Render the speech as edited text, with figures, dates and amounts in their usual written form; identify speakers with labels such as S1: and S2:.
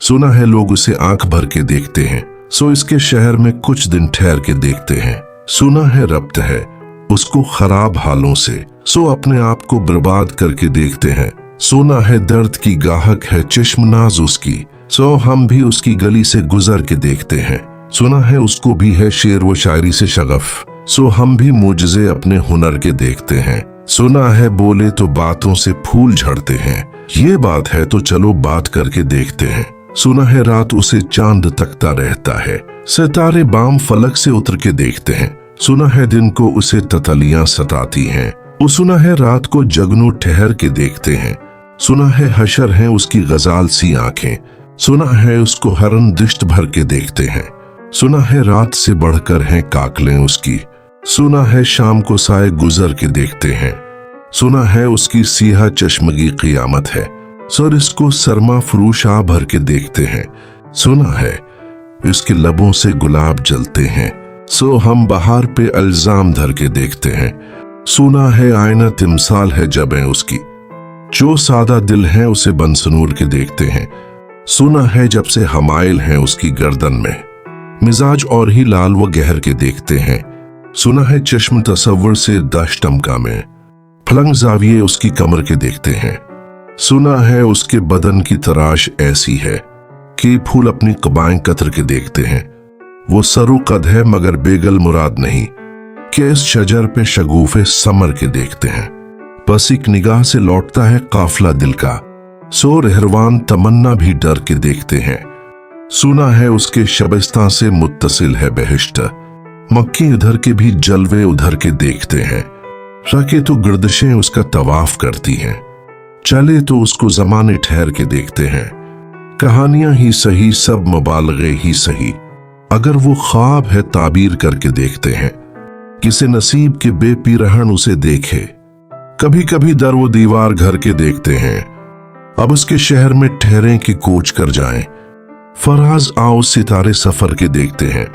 S1: सुना है लोग उसे आंख भर के देखते हैं, सो इसके शहर में कुछ दिन ठहर के देखते हैं। सुना है रब्त है उसको खराब हालों से, सो अपने आप को बर्बाद करके देखते हैं। सुना है दर्द की गाहक है चश्मनाज उसकी, सो हम भी उसकी गली से गुजर के देखते हैं। सुना है उसको भी है शेर व शायरी से शगफ, सो हम भी मुजज़े अपने हुनर के देखते हैं। सुना है बोले तो बातों से फूल झड़ते हैं, ये बात है तो चलो बात करके देखते हैं। सुना है रात उसे चांद तकता रहता है, सितारे बाम फलक से उतर के देखते हैं। सुना है दिन को उसे ततलियां सताती हैं, सुना है रात को जगनू ठहर के देखते हैं। सुना है हशर है उसकी गजाल सी आंखें, सुना है उसको हरन दिश्त भर के देखते हैं। सुना है रात से बढ़कर हैं काकलें उसकी, सुना है शाम को साए गुजर के देखते हैं। सुना है उसकी सियाह चश्मगी क़ियामत है, सर इसको सरमा फरूश आ भर के देखते हैं। सुना है इसके लबों से गुलाब जलते हैं, सो हम बहार पे अल्जाम धर के देखते हैं। सुना है आईना तिमसाल है जबें उसकी, जो सादा दिल है उसे बंसनूर के देखते हैं। सुना है जब से हमाइल हैं उसकी गर्दन में, मिजाज और ही लाल व गहर के देखते हैं। सुना है चश्म तसव्वुर से दाश्तमका में, फलंग जाविये उसकी कमर के देखते हैं। सुना है उसके बदन की तराश ऐसी है कि फूल अपनी कबाएं कतर के देखते हैं। वो सरू कद है मगर बेगल मुराद नहीं, कि इस शजर पे शगुफे समर के देखते हैं। बस एक निगाह से लौटता है काफला दिल का, सो रहरवान तमन्ना भी डर के देखते हैं। सुना है उसके शबस्तां से मुत्तसिल है बहिश्त, मक्की इधर के भी जलवे उधर के देखते हैं। रखे तो गर्दिशें उसका तवाफ करती हैं, चले तो उसको जमाने ठहर के देखते हैं। कहानियां ही सही सब मुबालगे ही सही, अगर वो ख्वाब है ताबीर करके देखते हैं। किसे नसीब के बेपीरहन उसे देखे, कभी कभी दर वो दीवार घर के देखते हैं। अब उसके शहर में ठहरें कि कोच कर जाएं, फराज आओ सितारे सफर के देखते हैं।